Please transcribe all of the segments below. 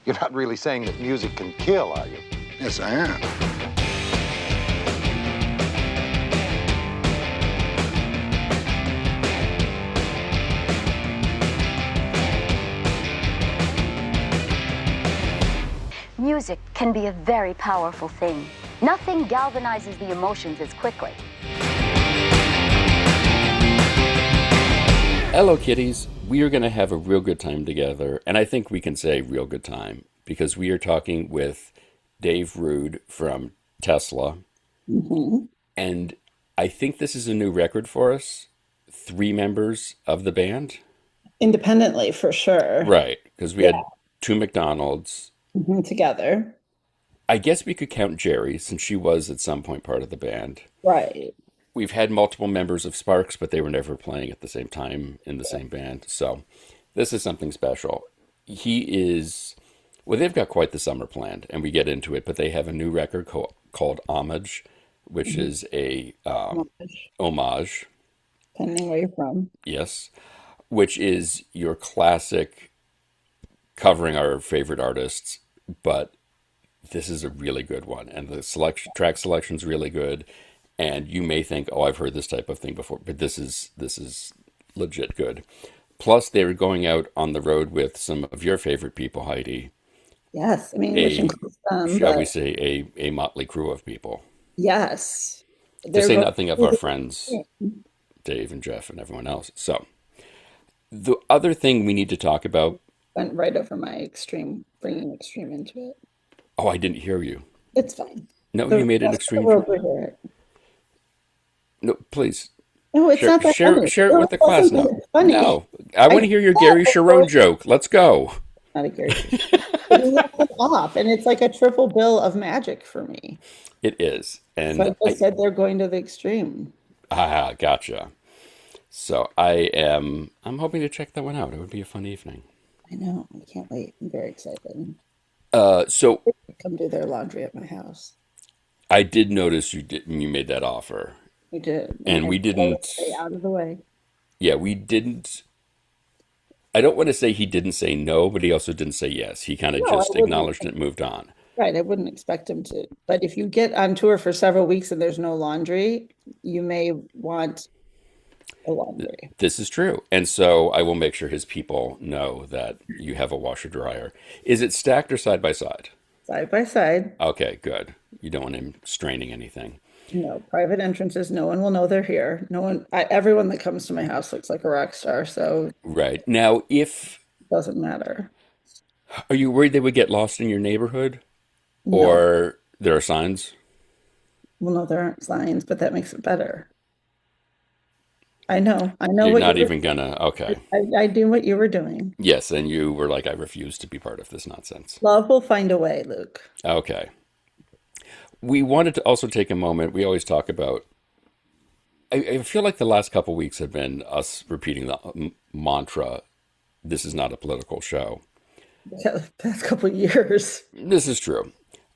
You're not really saying that music can kill, are you? Yes, I am. Music can be a very powerful thing. Nothing galvanizes the emotions as quickly. Hello, kitties. We are going to have a real good time together, and I think we can say real good time because we are talking with Dave Rude from Tesla, and I think this is a new record for us. 3 members of the band, Independently, for sure. right? Because we had 2 McDonald's. Together. I guess we could count Jerry since she was at some point part of the band. Right. We've had multiple members of Sparks, but they were never playing at the same time in the same band. So this is something special. Well, they've got quite the summer planned, and we get into it, but they have a new record called Homage, which is a homage. Depending where you're from. Yes, which is your classic covering our favorite artists, but this is a really good one, and the track selection's really good. And you may think, "Oh, I've heard this type of thing before," but this is legit good. Plus, they're going out on the road with some of your favorite people, Heidi. Yes, I mean, which includes them, Shall we but say a motley crew of people? yes. To say They're nothing of our friends, Dave and Jeff and everyone else. So, the other thing we need to talk about. went right over my extreme, bringing extreme into it. Oh, I didn't hear you. It's fine. No, The you made an rest of the extreme. world will hear it. No, please. No, it's not that funny. Share it with the It wasn't class now. that funny. No, I want to hear your Gary Sharon joke. Let's go. Not a Gary. But he left it off, and it's like a triple bill of magic for me. It is, and So I just said they're going to the extreme. gotcha. So I'm hoping to check that one out. It would be a fun evening. I know. I can't wait. I'm very excited. So Come do their laundry at my house. I did notice you made that offer, We did. and we didn't. Stay out of the way. Yeah, we didn't. I don't want to say he didn't say no, but he also didn't say yes. He kind of No, I just wouldn't. acknowledged it and moved on. Right. I wouldn't expect him to. But if you get on tour for several weeks and there's no laundry, you may want a laundry. This is true. And so I will make sure his people know that you have a washer dryer. Is it stacked or side by side? Side by side. Okay, good. You don't want him straining anything. No private entrances. No one will know they're here. No one, everyone that comes to my house looks like a rock star. So Right. Now, it doesn't matter. are you worried they would get lost in your neighborhood? No. Or there are signs? Well, no, there aren't signs, but that makes it better. I know. I know You're what not you were, even gonna, okay. I do what you were doing. Yes, and you were like, I refuse to be part of this nonsense. Love will find a way, Luke. Okay. We wanted to also take a moment. We always talk about, I feel like the last couple weeks have been us repeating the mantra, this is not a political show. Yeah, the past couple of years. This is true.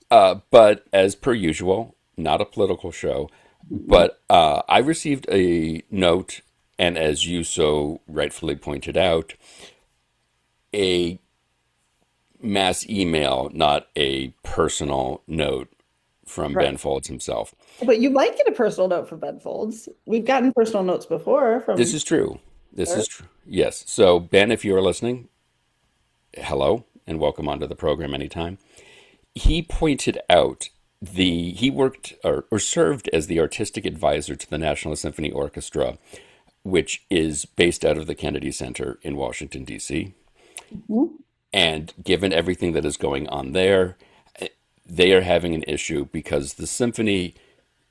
But as per usual, not a political show. But I received a note, and as you so rightfully pointed out, a mass email, not a personal note from Right. Ben Folds himself. But you might get a personal note from Ben Folds. We've gotten personal notes before from This is true. This is true. Yes. So, Ben, if you are listening, hello and welcome onto the program anytime. He pointed out he worked or served as the artistic advisor to the National Symphony Orchestra, which is based out of the Kennedy Center in Washington, D.C. And given everything that is going on there, they are having an issue because the symphony,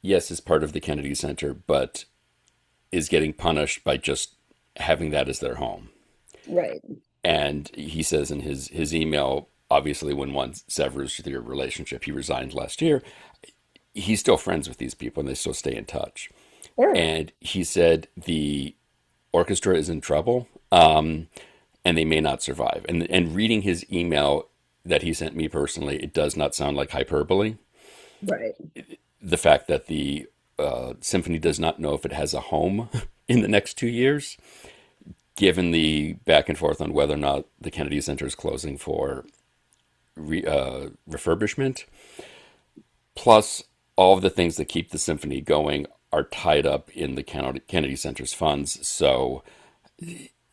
yes, is part of the Kennedy Center, but is getting punished by just having that as their home. right. And he says in his email, obviously, when one severs their relationship, he resigned last year. He's still friends with these people and they still stay in touch. Sure. And he said the orchestra is in trouble and they may not survive. And reading his email that he sent me personally, it does not sound like hyperbole. Right. The fact that the symphony does not know if it has a home in the next 2 years, given the back and forth on whether or not the Kennedy Center is closing for refurbishment, plus all of the things that keep the symphony going are tied up in the Kennedy Center's funds, so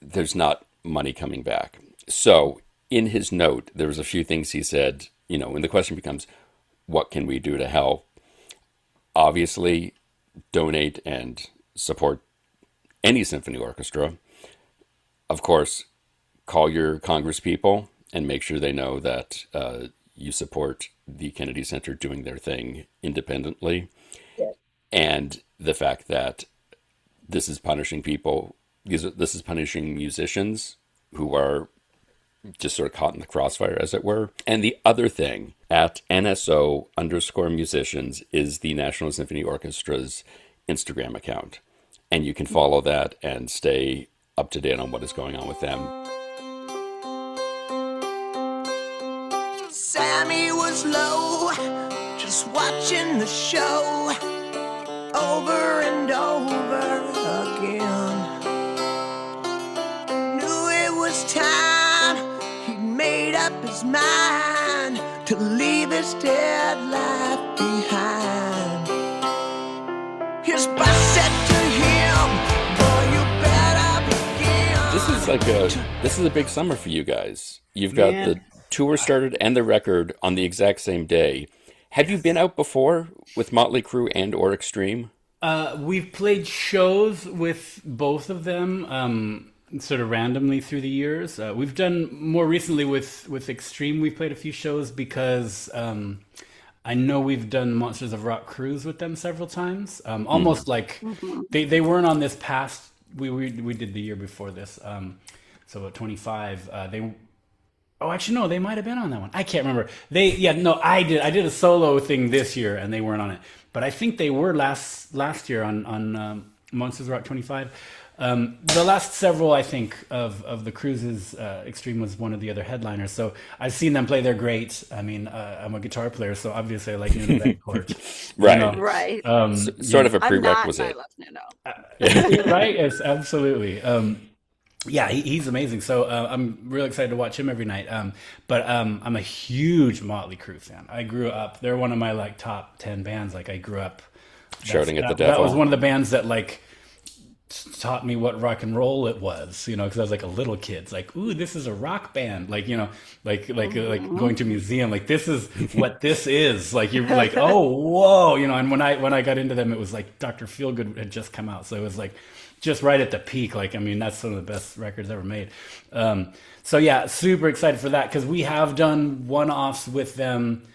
there's not money coming back. So in his note, there was a few things he said, and the question becomes, what can we do to help? Obviously, donate and support any symphony orchestra. Of course, call your Congress people and make sure they know that you support the Kennedy Center doing their thing independently. Yeah. And the fact that this is punishing people, this is punishing musicians who are just sort of caught in the crossfire, as it were. And the other thing, at NSO_musicians is the National Symphony Orchestra's Instagram account. And you can follow that and stay up to date on what is going on with them. Sammy was low, just watching the show over and over again. Knew it was time, he made up his mind to leave his dead life behind. His boss said to him, boy, you better begin. This is a big summer for you guys. You've got the tour started and the record on the exact same day. Have you been out before with Motley Crue and or Extreme? We've played shows with both of them, sort of randomly through the years. We've done more recently with Extreme. We've played a few shows because I know we've done Monsters of Rock cruise with them several times. Almost like they weren't on this past. We did the year before this. So at 25, Oh, actually, no, they might have been on that one. I can't remember. I did a solo thing this year, and they weren't on it. But I think they were last year on Monsters Rock 25. The last several, I think, of the cruises, Extreme was one of the other headliners. So I've seen them play. They're great. I mean, I'm a guitar player, so obviously I like Nuno Bancourt. Right. Right. Sort of a prerequisite. I'm not, I love Nuno. Right? Yes, absolutely. Yeah, he's amazing. So I'm really excited to watch him every night. But I'm a huge Motley Crue fan. I grew up. They're one of my top 10 bands. I grew up shouting at the devil. That was one of the bands that taught me what rock and roll it was. Because I was a little kid. It's ooh, this is a rock band. Like going to a museum. This is what this is. You're oh whoa. And when I got into them, it was Dr. Feelgood had just come out. So it was just right at the peak. That's some of the best records ever made. So yeah, super excited for that because we have done one-offs with them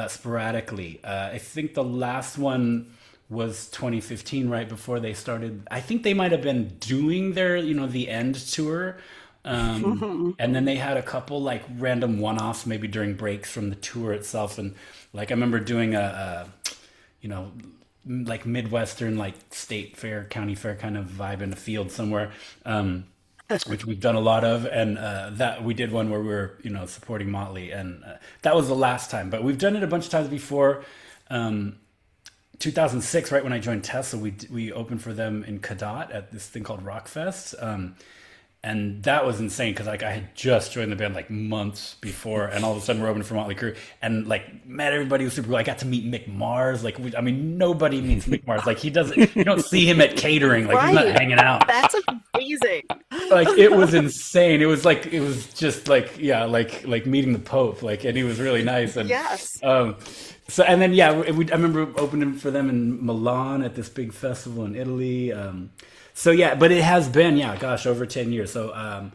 sporadically. I think the last one was 2015, right before they started. I think they might have been doing their, the End tour. And then they had a couple random one-offs maybe during breaks from the tour itself. And I remember doing a Midwestern, state fair, county fair kind of vibe in a field somewhere, which we've done a lot of. And that we did one where we were, supporting Motley. And that was the last time. But we've done it a bunch of times before. 2006, right when I joined Tesla, we opened for them in Cadott at this thing called Rockfest. And that was insane because I had just joined the band months before, and all of a sudden we're opening for Motley Crue, and met everybody. Was super cool. I got to meet Mick Mars. Nobody meets Mick Mars. He doesn't. You don't see him at catering. He's not hanging out. That's amazing. It was insane. It was just meeting the Pope. And he was really nice. And Yes. So and then I remember opening for them in Milan at this big festival in Italy. So yeah, but it has been, over 10 years. So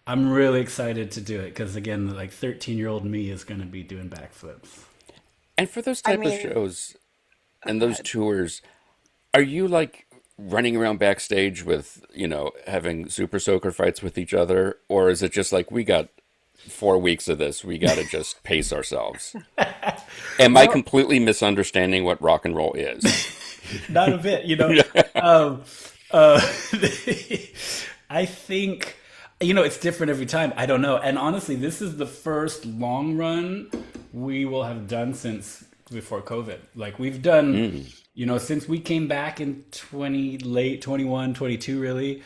I'm really excited to do it because again, 13-year-old me is going to be doing backflips. And for those type of shows and those tours, are you running around backstage with, having super soaker fights with each other? Or is it just we got 4 weeks of this, we got to just pace ourselves? Am I completely misunderstanding what rock and roll is? Not a bit, I think, it's different every time. I don't know. And honestly, this is the first long run we will have done since before COVID. We've done, since we came back in late 21, 22, really,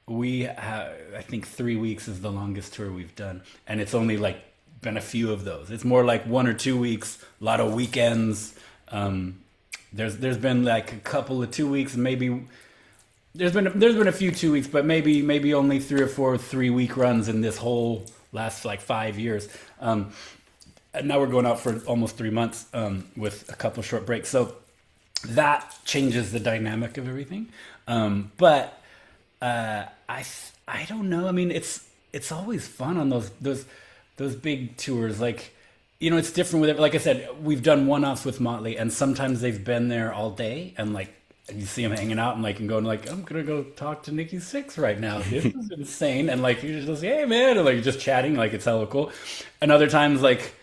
we have, I think 3 weeks is the longest tour we've done. And it's only been a few of those. It's more like 1 or 2 weeks, a lot of weekends. There's been like a couple of 2 weeks, maybe there's been a few 2 weeks, but maybe only 3 or 4 3-week runs in this whole last like 5 years. And now we're going out for almost 3 months with a couple short breaks. So that changes the dynamic of everything. But I don't know. I mean, it's always fun on those big tours. Like, you know, it's different with it. Like I said, we've done one-offs with Motley, and sometimes they've been there all day, and like you see them hanging out and like and going like, I'm gonna go talk to Nikki Sixx right now. This is insane. And like you just say, hey man, and like just chatting, like it's hella cool. And other times like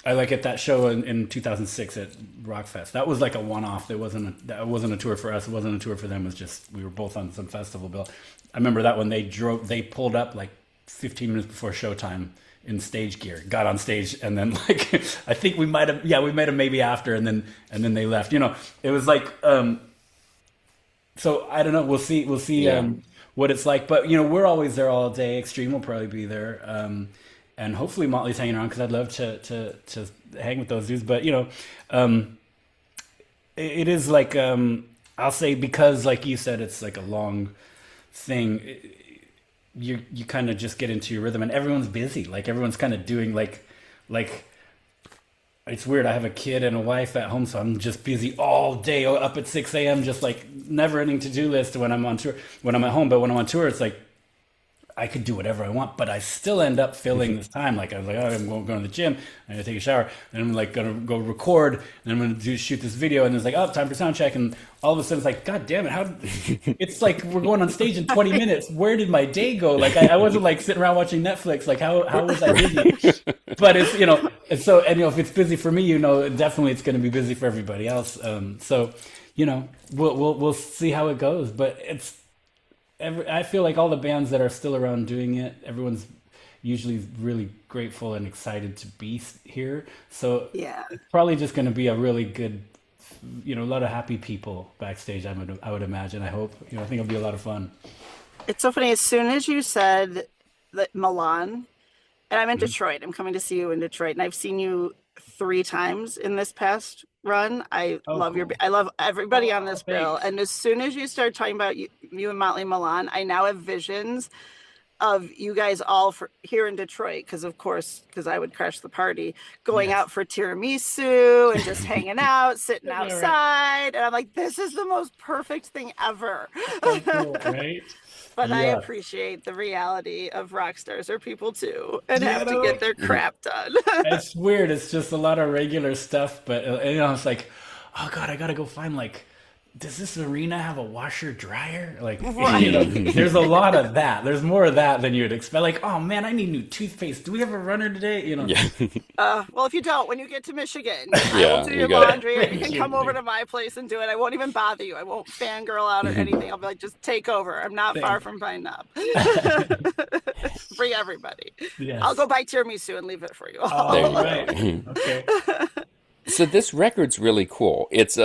I like at that show in 2006 at Rockfest. That was like a one-off. That wasn't a tour for us. It wasn't a tour for them. It was just we were both on some festival bill. I remember that when they pulled up like 15 minutes before showtime in stage gear, got on stage, and then like I think we might have maybe after, and then they left. You know, it was like so I don't know. We'll see what it's like. But you know, we're always there all day. Extreme will probably be there. And hopefully Motley's hanging around because I'd love to hang with those dudes. But you know, it is like I'll say, because like you said, it's like a long thing. You kind of just get into your rhythm, and everyone's busy. Like everyone's kind of doing like it's weird. I have a kid and a wife at home, so I'm just busy all day, up at 6 a.m. just like never-ending to-do list when I'm on tour. When I'm at home, but when I'm on tour, it's like I could do whatever I want, but I still end up filling this time. Like I was like, oh, I'm going to the gym, I'm gonna take a shower, and I'm like gonna go record, and I'm gonna shoot this video, and it's like, oh, time for sound check, and all of a sudden it's like, God damn it, how? It's like we're going on stage in 20 minutes. Where did my day go? Like I wasn't like sitting around watching Netflix. Like how was I busy? But it's, you know, and so, and you know, if it's busy for me, you know, definitely it's going to be busy for everybody else. So, you know, we'll see how it goes, but it's. I feel like all the bands that are still around doing it, everyone's usually really grateful and excited to be here. So Yeah. it's probably just going to be a really good, you know, a lot of happy people backstage. I would imagine. I hope. You know, I think it'll be a lot of fun. It's so funny. As soon as you said that Milan, and I'm in Detroit, I'm coming to see you in Detroit, and I've seen you 3 times in this past run. I love cool. I love everybody on this bill. Thanks. And as soon as you start talking about you and Motley Milan, I now have visions of you guys all here in Detroit, because I would crash the party, going out for tiramisu and just hanging out, sitting outside. And I'm like, this is the most perfect thing ever. So cool, right? But I Yeah. appreciate the reality of rock stars are people too, and Yeah, have to get their crap done. It's weird. It's just a lot of regular stuff, but you know, it's like, oh God, I gotta go find like, does this arena have a washer dryer? Like, you know, there's a lot of that. There's more of that than you'd expect. Like, oh man, I need new toothpaste. Do we have a runner today? You know. Yeah. Well, if you don't, when you get to Michigan, I Yeah, will do you your got it. laundry, and you can Thank come you. over to my place and do it. I won't even bother you. I won't fangirl out or anything. I'll be like, just take over. I'm not far from Pine Knob. Bring everybody. Yes. I'll go buy tiramisu and leave it for you. Oh, There you right. Okay. So this record's really cool. It's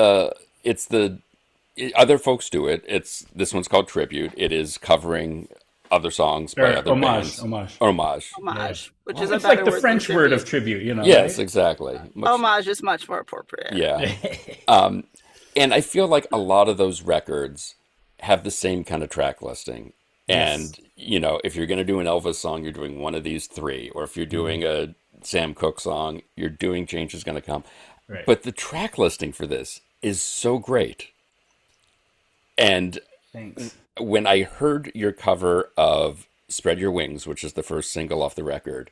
other folks do it. This one's called Tribute. It is covering other songs by Or other bands. homage. Homage. Homage, which is a It's better like the word French than word of tribute. tribute, you know. Yes, right? exactly. Homage is much more appropriate. Yeah. And I feel like a lot of those records have the same kind of track listing. And, you know, if you're going to do an Elvis song, you're doing one of these 3. Or if you're doing a Sam Cooke song, you're doing Change Is Gonna Come. Right. But the track listing for this is so great. And Thanks. when I heard your cover of Spread Your Wings, which is the first single off the record,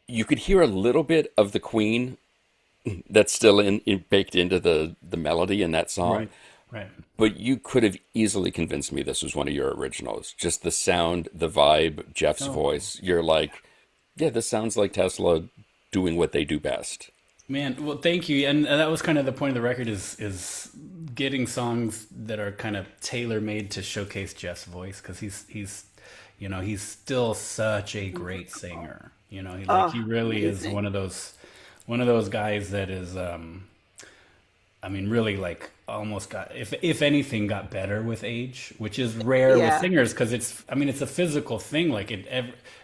you could hear a little bit of the Queen that's still baked into the melody in that song. Right. But you could have easily convinced me this was one of your originals. Just the sound, the vibe, Jeff's voice. You're like, yeah, this sounds like Tesla doing what they do best. Man, well, thank you. And that was kind of the point of the record is getting songs that are kind of tailor-made to showcase Jeff's voice, because he's you know, he's still such a great singer. You know, he really is one of those guys that is I mean, really like almost got, if anything, got better with age, which is rare with Yeah. singers because it's, I mean, it's a physical thing. Like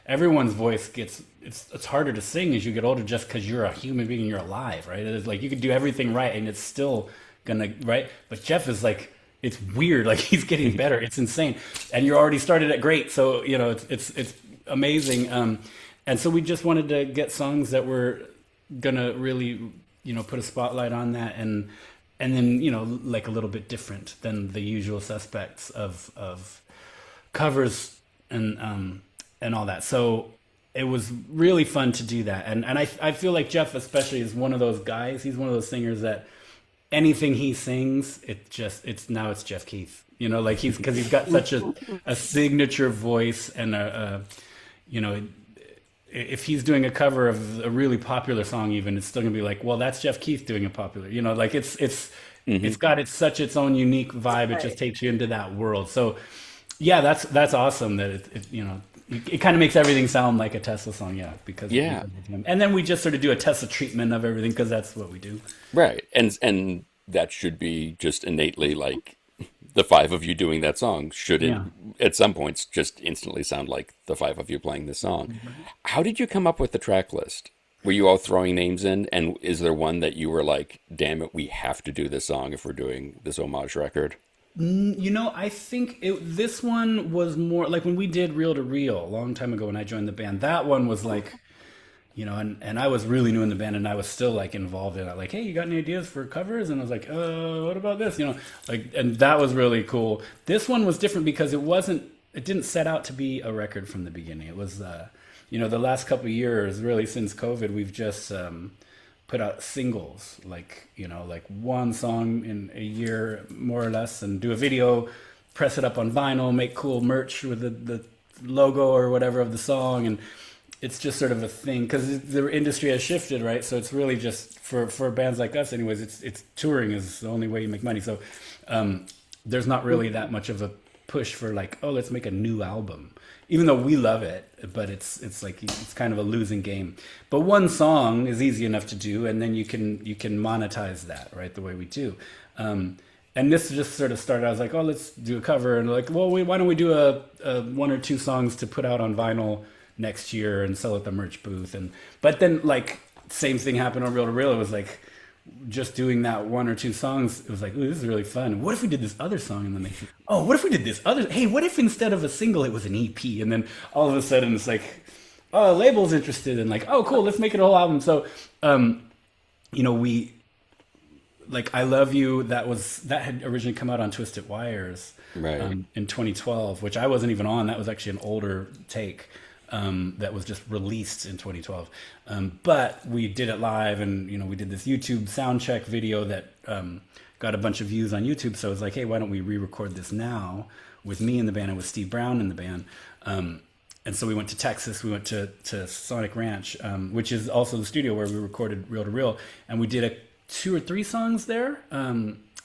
everyone's voice gets, it's harder to sing as you get older just because you're a human being and you're alive, right? It's like you can do everything right and it's still gonna, right? But Jeff is like, it's weird. Like he's getting better. It's insane. And you're already started at great. So, you know, it's amazing. And so we just wanted to get songs that were gonna really, you know, put a spotlight on that, and then, you know, like a little bit different than the usual suspects of covers and all that. So it was really fun to do that, and I feel like Jeff especially is one of those guys. He's one of those singers that anything he sings, it's Jeff Keith. You know, like because he's got such a signature voice and a you know, if he's doing a cover of a really popular song, even, it's still gonna be like, well, that's Jeff Keith doing a popular. You know, like it's got such its own unique vibe. It just takes you into that world. So yeah, that's awesome that it you know, it kind of makes everything sound like a Tesla song, yeah, because of him. And then we just sort of do a Tesla treatment of everything because that's what we do. Right. And that should be just innately like the five of you doing that song should at some points just instantly sound like the five of you playing this song. Mm-hmm. How did you come up with the track list? Were you all throwing names in? And is there one that you were like, damn it, we have to do this song if we're doing this Homage record? You know, I think this one was more like when we did Reel to Reel a long time ago when I joined the band. That one was like, you know, and I was really new in the band and I was still like involved in it. Like, hey, you got any ideas for covers? And I was like, what about this? You know, like, and that was really cool. This one was different because it didn't set out to be a record from the beginning. It was, you know, the last couple of years, really since COVID, we've just put out singles, like, you know, like one song in a year, more or less, and do a video, press it up on vinyl, make cool merch with the logo or whatever of the song. And it's just sort of a thing because the industry has shifted, right? So it's really just for bands like us anyways, it's touring is the only way you make money. So there's not really that much of a push for like, oh, let's make a new album, even though we love it, but it's like it's kind of a losing game. But one song is easy enough to do, and then you can monetize that, right, the way we do. And this just sort of started. I was like, oh, let's do a cover, and like, well, why don't we do a one or two songs to put out on vinyl next year and sell at the merch booth? But then like same thing happened on Reel to Reel. It was like just doing that one or two songs, it was like, ooh, this is really fun. What if we did this other song? And then they said, oh, what if we did this other? Hey, what if instead of a single, it was an EP? And then all of a sudden it's like, oh, label's interested, and like, oh, cool, let's make it a whole album. So, you know, we like I Love You. That had originally come out on Twisted Wires, right, in 2012, which I wasn't even on. That was actually an older take. That was just released in 2012. But we did it live, and, you know, we did this YouTube sound check video that got a bunch of views on YouTube. So it was like, hey, why don't we re-record this now with me in the band and with Steve Brown in the band? And so we went to Texas. We went to Sonic Ranch, which is also the studio where we recorded Reel to Reel. And we did 2 or 3 songs there.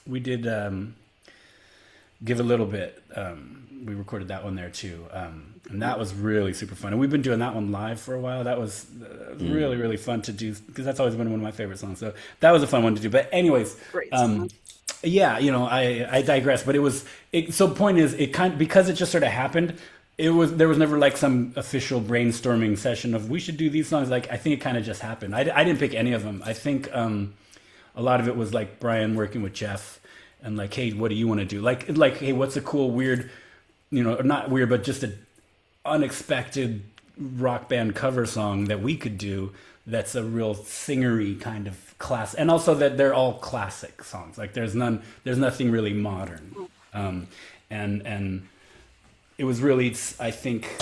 We did Give a Little Bit. We recorded that one there too. And that was really super fun. And we've been doing that one live for a while. That was really, really fun to do because that's always been one of my favorite songs. So that was a fun one to do. But anyways, yeah, you know, I digress. But so point is, it kind of, because it just sort of happened, there was never like some official brainstorming session of we should do these songs. Like, I think it kind of just happened. I didn't pick any of them. I think a lot of it was like Brian working with Jeff and like, hey, what do you want to do? Like, hey, what's a cool, weird, you know, not weird, but just a unexpected rock band cover song that we could do that's a real singery kind of class, and also that they're all classic songs. Like there's nothing really modern. And it was really, I think,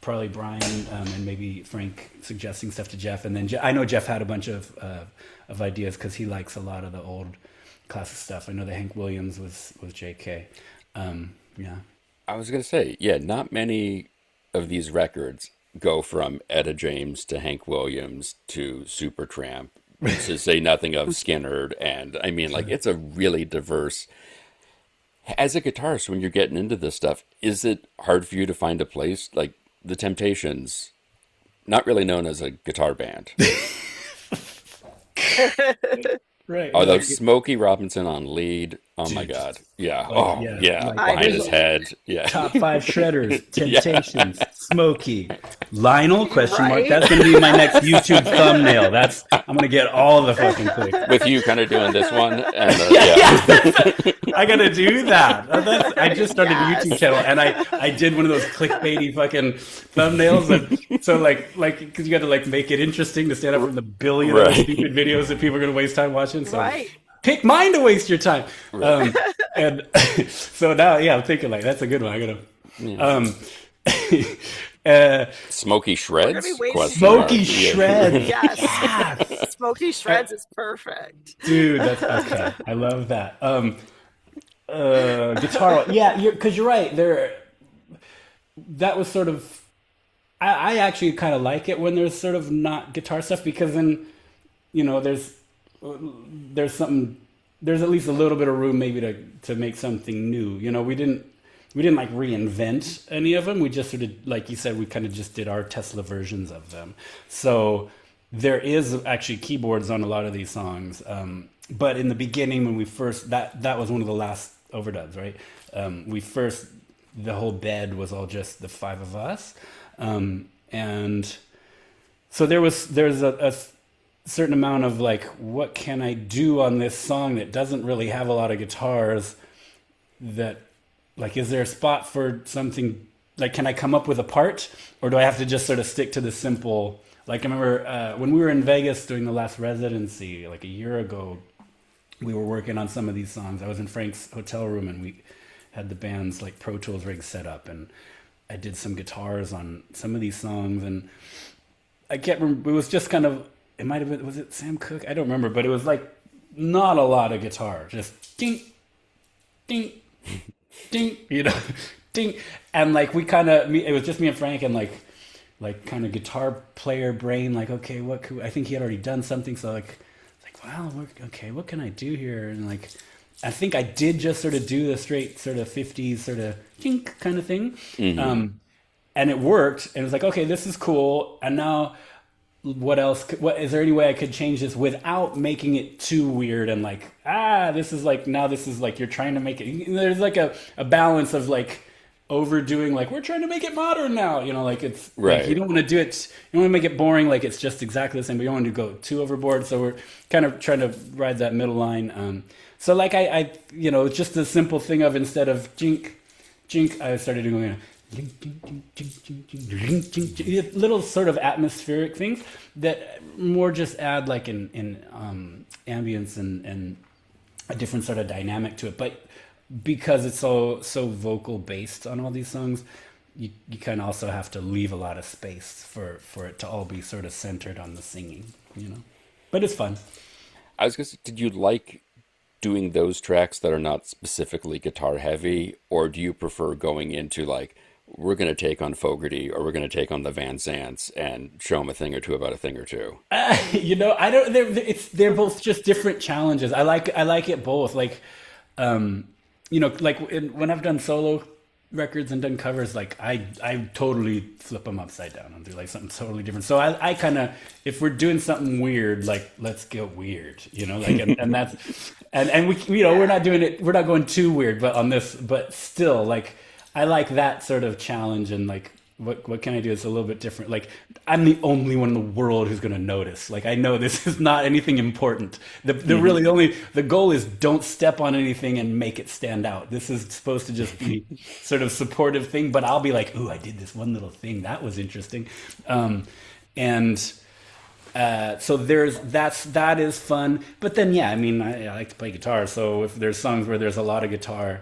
probably Brian and maybe Frank suggesting stuff to Jeff, and then I know Jeff had a bunch of ideas because he likes a lot of the old classic stuff. I know that Hank Williams was JK. Yeah. I was going to say, yeah, not many of these records go from Etta James to Hank Williams to Supertramp, to say nothing of Skinner. And I mean, like, it's a really diverse. As a guitarist, when you're getting into this stuff, is it hard for you to find a place? Like the Temptations, not really known as a guitar band. Right. Although Smokey Robinson on lead, Oh my Dude. God. Yeah. Like, Oh yeah, yeah. like Behind there's his head. Yeah. top 5 shredders, Temptations, Smokey, Lionel, question mark. Right? That's going to be my next YouTube thumbnail. I'm going to get all the fucking clicks. With you kind of doing this one, and I got to do that. I just started a Yes. YouTube channel, and I did one of those clickbaity fucking thumbnails. And so like, because you got to like make it interesting to stand up from the billion other Right. stupid videos that people are going to waste time watching. So Right. pick mine to waste your time. And so now, yeah, I'm thinking like that's a good one. I gotta. Smoky Shreds? We're gonna be Question Smoky mark. Yeah. Shreds. Yes. Smoky Shreds is perfect. Dude, that's okay. I love that. Guitar. Yeah, because you're right. That was sort of. I actually kind of like it when there's sort of not guitar stuff because then, there's something. There's at least a little bit of room maybe to make something new. We didn't like reinvent any of them. We just sort of, like you said, we kind of just did our Tesla versions of them. So there is actually keyboards on a lot of these songs. But in the beginning, when we first, that was one of the last overdubs, right? The whole bed was all just the 5 of us. And so there's a certain amount of like, what can I do on this song that doesn't really have a lot of guitars that, like, is there a spot for something, like, can I come up with a part or do I have to just sort of stick to the simple, like, I remember when we were in Vegas doing the last residency, like a year ago, we were working on some of these songs. I was in Frank's hotel room and we had the band's like Pro Tools rig set up and I did some guitars on some of these songs and I can't remember, it was just kind of, it might have been, was it Sam Cooke? I don't remember, but it was like not a lot of guitar, just ding, ding, ding, ding. And like we kind of, it was just me and Frank and like kind of guitar player brain, like, okay, I think he had already done something. So like, wow, okay, what can I do here? And like, I think I did just sort of do the straight sort of 50s sort of kink kind of thing. Mm-hmm. And it worked. And it was like, okay, this is cool. And now what else? Is there any way I could change this without making it too weird? And like, this is like you're trying to make it, there's like a balance of like overdoing, like we're trying to make it modern now, like it's right. Like you don't want to do it, you don't want to make it boring, like it's just exactly the same, but you don't want to go too overboard. So we're kind of trying to ride that middle ine. So like I just the simple thing of instead of jink, I started doing little sort of atmospheric things that more just add like in ambience and a different sort of dynamic to it. But because it's so vocal based on all these songs, you kind of also have to leave a lot of space for it to all be sort of centered on the singing, But it's fun. I was gonna say, did you like doing those tracks that are not specifically guitar heavy, or do you prefer going into like, we're going to take on Fogerty or we're going to take on the Van Zants and show them a thing or two about a thing or two? I don't. They're both just different challenges. I like it both. Like, when I've done solo records and done covers, like I totally flip them upside down and do like something totally different. So I kind of, if we're doing something weird, like let's get weird, like and that's and we we're not doing it. We're not going too weird, but on this, but still like. I like that sort of challenge and like what can I do? It's a little bit different. Like I'm the only one in the world who's going to notice. Like I know this is not anything important. The goal is don't step on anything and make it stand out. This is supposed to just be sort of supportive thing, but I'll be like, ooh, I did this one little thing. That was interesting. So that is fun. But then, yeah, I mean, I like to play guitar. So if there's songs where there's a lot of guitar,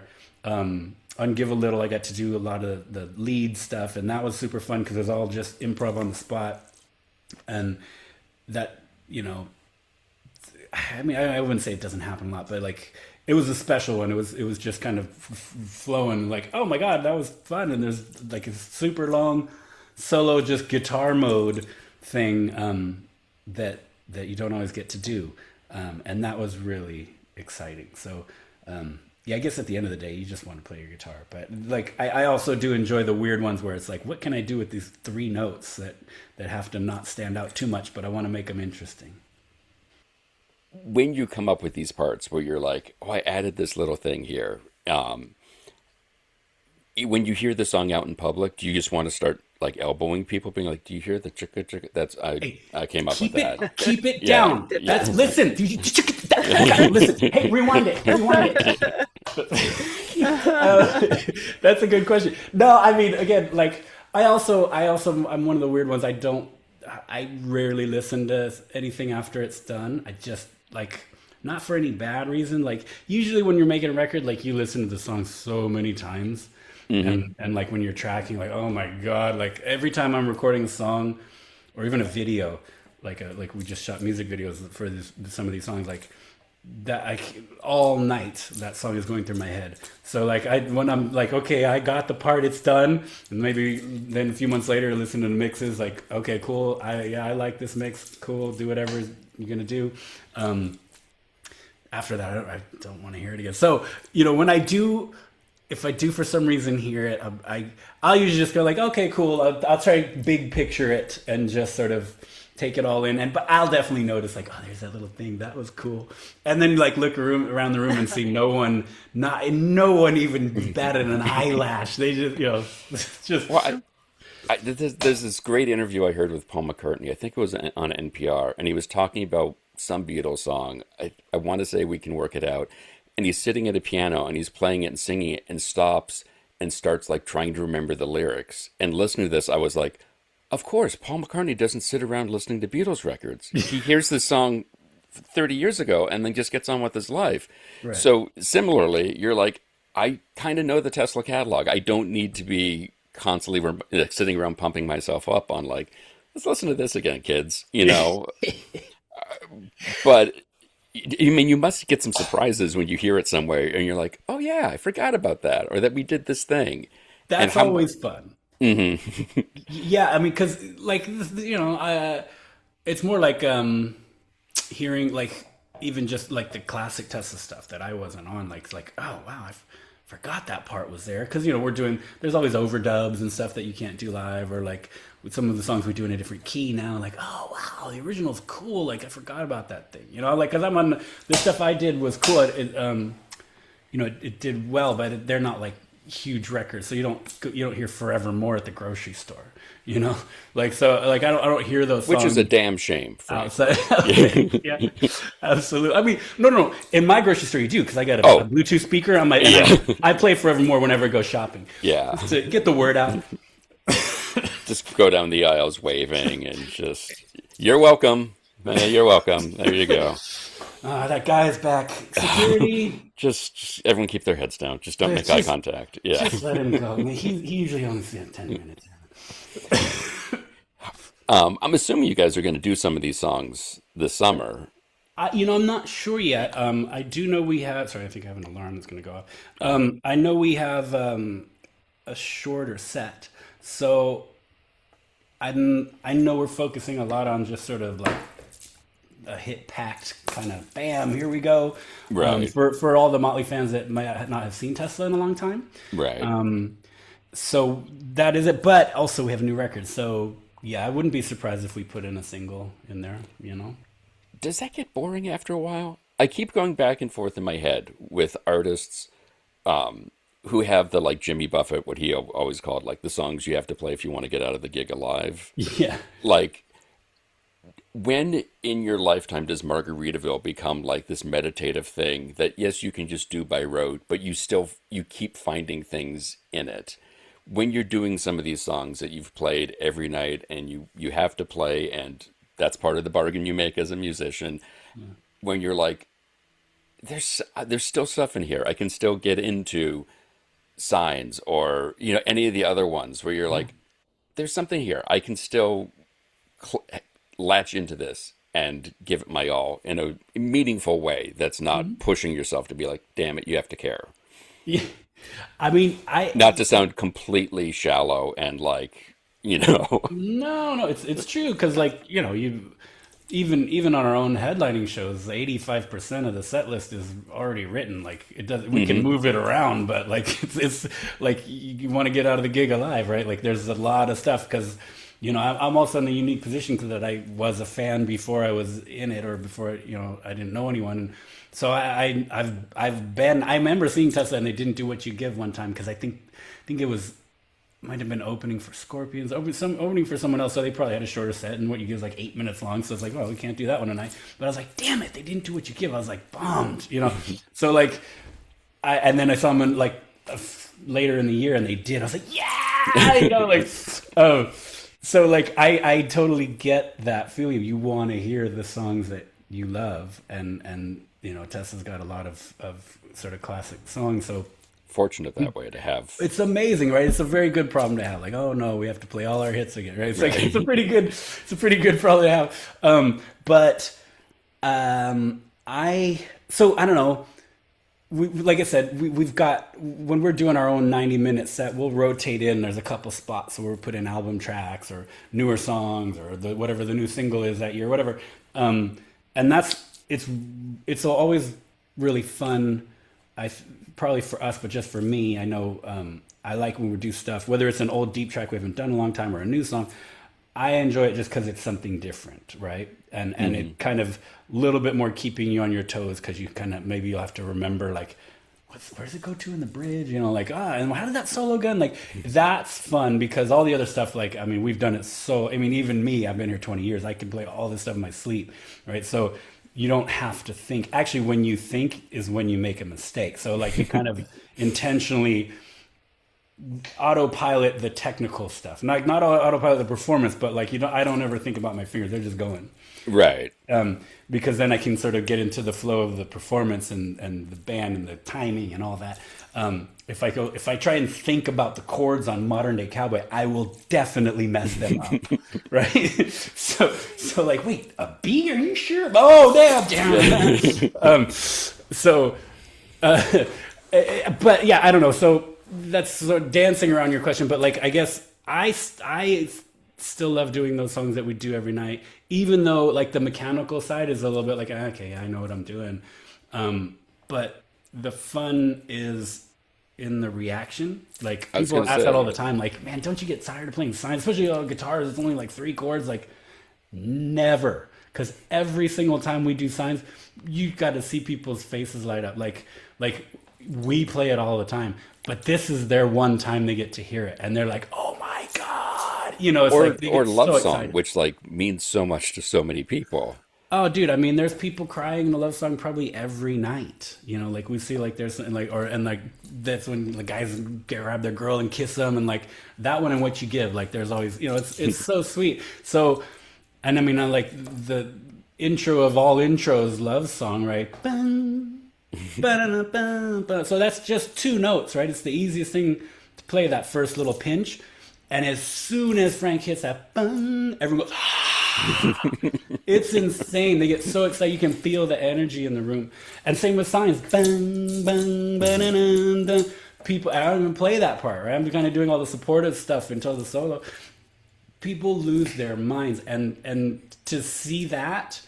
on Give a Little, I got to do a lot of the lead stuff, and that was super fun because it was all just improv on the spot. And that, I mean, I wouldn't say it doesn't happen a lot, but like it was a special one. It was just kind of flowing like, oh my God, that was fun. And there's like a super long solo, just guitar mode thing that you don't always get to do. And that was really exciting. So, yeah, I guess at the end of the day, you just want to play your guitar. But like, I also do enjoy the weird ones where it's like, what can I do with these 3 notes that have to not stand out too much, but I want to make them interesting. when you come up with these parts where you're like, oh, I added this little thing here. When you hear the song out in public, do you just want to start like elbowing people, being like, "Do you hear the chicka chicka?" That's I came up with that. Keep it Yeah. down. That's listen. Listen. Hey, rewind it. That's a good question. No, I mean, again, like I'm one of the weird ones. I rarely listen to anything after it's done. I just like, not for any bad reason. Like usually when you're making a record, like you listen to the song so many times. And like when you're tracking, like, oh my God, like every time I'm recording a song or even a video, like we just shot music videos for some of these songs, like that all night that song is going through my head. So like when I'm like, okay, I got the part, it's done, and maybe then a few months later listen to the mixes, like, okay, cool, I like this mix, cool, do whatever you're gonna do. After that, I don't want to hear it again. So when if I do for some reason hear it, I'll usually just go like, okay, cool. I'll try big picture it and just sort of take it all in. But I'll definitely notice like, oh, there's that little thing that was cool. And then like look around the room and see no one even batted an eyelash. They just Well, there's this great interview I heard with Paul McCartney. I think it was on NPR, and he was talking about some Beatles song. I want to say We Can Work It Out. And he's sitting at a piano and he's playing it and singing it and stops and starts like trying to remember the lyrics. And listening to this, I was like, of course, Paul McCartney doesn't sit around listening to Beatles records. He hears this song 30 years ago and then just gets on with his life. Right. So similarly, you're like, I kind of know the Tesla catalog. I don't need to be constantly sitting around pumping myself up on like, let's listen to this again, kids, But I mean, you must get some surprises when you hear it somewhere and you're like, oh yeah, I forgot about that, or that we did this thing. That's always fun. Mm-hmm. Yeah, I mean, because like, it's more like hearing like even just like the classic Tesla stuff that I wasn't on, like oh wow, I forgot that part was there, because there's always overdubs and stuff that you can't do live, or like with some of the songs we do in a different key now, like, oh wow, the original's cool, like I forgot about that thing, like, because I'm on the stuff I did was cool, it did well, but they're not like huge records, so you don't hear Forevermore at the grocery store, like, so like I don't hear those songs, which is a damn shame, outside. Yeah, absolutely. I mean, no, in my grocery store you do, because I got a Bluetooth speaker on my I play Forevermore whenever I go shopping, just to get the word out. Just go down the aisles waving and just, you're welcome. You're welcome. There you go. That guy is back. Security. Just everyone keep their heads down. Just don't make eye contact. Yeah. Just let him go. I mean, he usually only spends 10 minutes. I'm assuming you guys are going to do some of these songs this summer. I'm not sure yet. I do know we have. Sorry, I think I have an alarm that's going to go off. I know we have a shorter set, so I know we're focusing a lot on just sort of like a hit packed kind of bam, here we go. Right. For all the Motley fans that might not have seen Tesla in a long time. Right. So that is it. But also we have a new record. So yeah, I wouldn't be surprised if we put in a single in there, Does that get boring after a while? I keep going back and forth in my head with artists who have the, like, Jimmy Buffett, what he always called, like, the songs you have to play if you want to get out of the gig alive. Yeah. Like, when in your lifetime does Margaritaville become like this meditative thing that, yes, you can just do by rote, but you keep finding things in it? When you're doing some of these songs that you've played every night and you have to play, and that's part of the bargain you make as a musician, when you're like, there's still stuff in here. I can still get into Signs or, any of the other ones where you're like, there's something here. I can still latch into this and give it my all in a meaningful way that's not pushing yourself to be like, damn it, you have to care. Yeah. I mean, not to sound completely shallow and like, No, it's true, because like, you even on our own headlining shows, 85% of the set list is already written. Like, it does, we can move it around, but like it's like you want to get out of the gig alive, right? Like, there's a lot of stuff, because I'm also in a unique position because that I was a fan before I was in it, or before I didn't know anyone. So I remember seeing Tesla and they didn't do What You Give one time because I think it was might have been opening for Scorpions, opening for someone else. So they probably had a shorter set, and What You Give is like 8 minutes long. So it's like, well, we can't do that one tonight. But I was like, damn it, they didn't do What You Give. I was like bummed, So like, and then I saw them in, like later in the year, and they did. I was like, yeah, like oh. So like I totally get that feeling. You want to hear the songs that you love, and Tessa's got a lot of sort of classic songs. So fortunate that way to have. It's amazing, right? It's a very good problem to have. Like, oh no, we have to play all our hits again, right? It's like it's a pretty good problem to have. I don't know. Like I said, we've got, when we're doing our own 90-minute set, we'll rotate in. There's a couple spots, so we'll put in album tracks or newer songs or whatever the new single is that year, whatever. And it's always really fun. Probably for us, but just for me, I know I like when we do stuff, whether it's an old deep track we haven't done in a long time or a new song. I enjoy it just because it's something different, right? And it kind of a little bit more keeping you on your toes, because you kind of, maybe you'll have to remember, like, where's it go to in the bridge? Like, and how did that solo gun? Like, that's fun, because all the other stuff, like, I mean, we've done it so, I mean, even me, I've been here 20 years. I can play all this stuff in my sleep, right? So you don't have to think. Actually, when you think is when you make a mistake. So, like, you kind of intentionally autopilot the technical stuff, not autopilot the performance, but like, I don't ever think about my fingers; they're just going, right. Because then I can sort of get into the flow of the performance and the band and the timing and all that. If I try and think about the chords on Modern Day Cowboy, I will definitely mess them up, right? So like, wait, a B? Are you sure? Oh, damn. But yeah, I don't know. So that's sort of dancing around your question, but like, I guess I still love doing those songs that we do every night, even though like the mechanical side is a little bit like, okay, I know what I'm doing. But the fun is in the reaction. Like, people ask that all the time, like, man, don't you get tired of playing signs, especially on guitars? It's only like 3 chords. Like, never. Because every single time we do signs, you got to see people's faces light up. Like we play it all the time, but this is their one time they get to hear it, and they're like, "Oh my god!" It's like, or love song, which like means so much to so many people. Oh, dude! I mean, there's people crying in the love song probably every night. Like, we see, like, there's like, that's when the guys grab their girl and kiss them, and like that one and What You Give. Like, there's always, it's so sweet. So, and I mean, I like the intro of all intros, love song, right? So that's just 2 notes, right? It's the easiest thing to play, that first little pinch, and as soon as Frank hits that, everyone goes. It's insane. They get so excited. You can feel the energy in the room. And same with signs. Bang, bang, bang, bang. People, I don't even play that part, right? I'm kind of doing all the supportive stuff until the solo. People lose their minds, and to see that,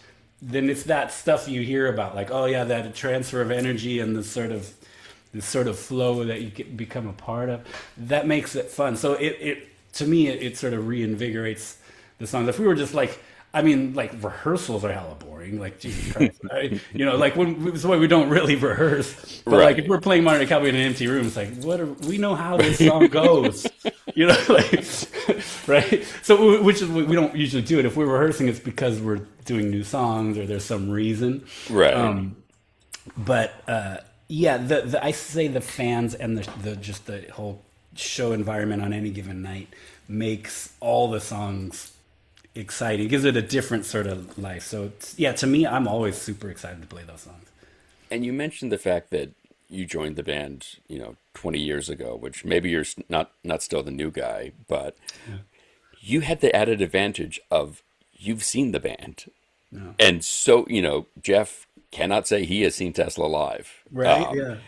then it's that stuff you hear about, like, oh yeah, that transfer of energy and this sort of flow that you become a part of. That makes it fun. So it to me, it sort of reinvigorates the songs. If we were just like, I mean, like, rehearsals are hella boring. Like, Jesus Christ, like, that's why we don't really rehearse. But like, if we're playing Modern Day Cowboy in an empty room, it's like, we know how this song goes, like, right? So, which is, we don't usually do it. If we're rehearsing, it's because we're doing new songs or there's some reason, right? Yeah, I say the fans and the just the whole show environment on any given night makes all the songs exciting. It gives it a different sort of life. So yeah, to me, I'm always super excited to play those songs. And you mentioned the fact that you joined the band, 20 years ago, which maybe you're not still the new guy, but you had the added advantage of you've seen the band. No. And so, Jeff cannot say he has seen Tesla live. Right, yeah.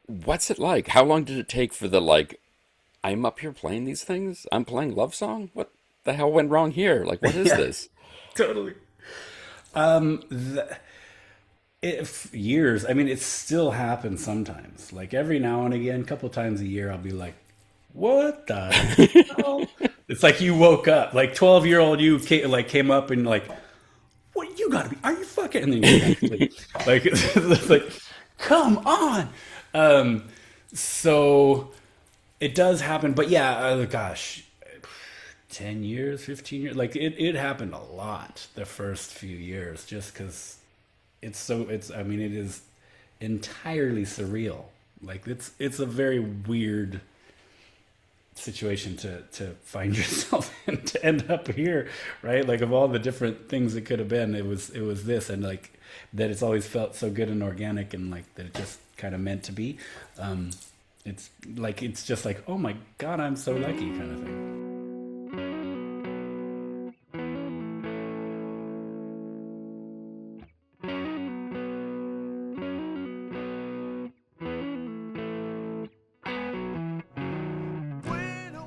What's it like? How long did it take for the, like, I'm up here playing these things? I'm playing Love Song? What the hell went wrong here? Like, what is this? Totally. Years. I mean, it still happens sometimes. Like, every now and again, a couple times a year, I'll be like, what the hell? It's like you woke up, like 12-year-old you came up and like, what, you gotta be, are you fucking, and then you went back to sleep. Like, it's like, come on. So it does happen, but yeah, gosh, 10 years, 15 years, like it happened a lot the first few years, just because I mean, it is entirely surreal. Like it's a very weird situation to find yourself in, to end up here, right? Like, of all the different things it could have been, it was this, and like that it's always felt so good and organic, and like that it just kind of meant to be. It's just like, oh my God, I'm so lucky, kind of thing.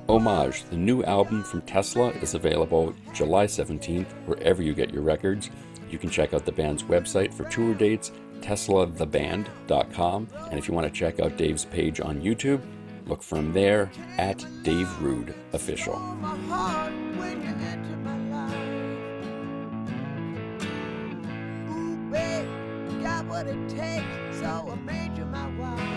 Homage, the new album from Tesla, is available July 17th wherever you get your records. You can check out the band's website for tour dates, teslatheband.com. And if you want to check out Dave's page on YouTube, look for him there at Dave Rude Official. My heart when you enter my life. Ooh, babe, you got what it takes, so I made you my wife.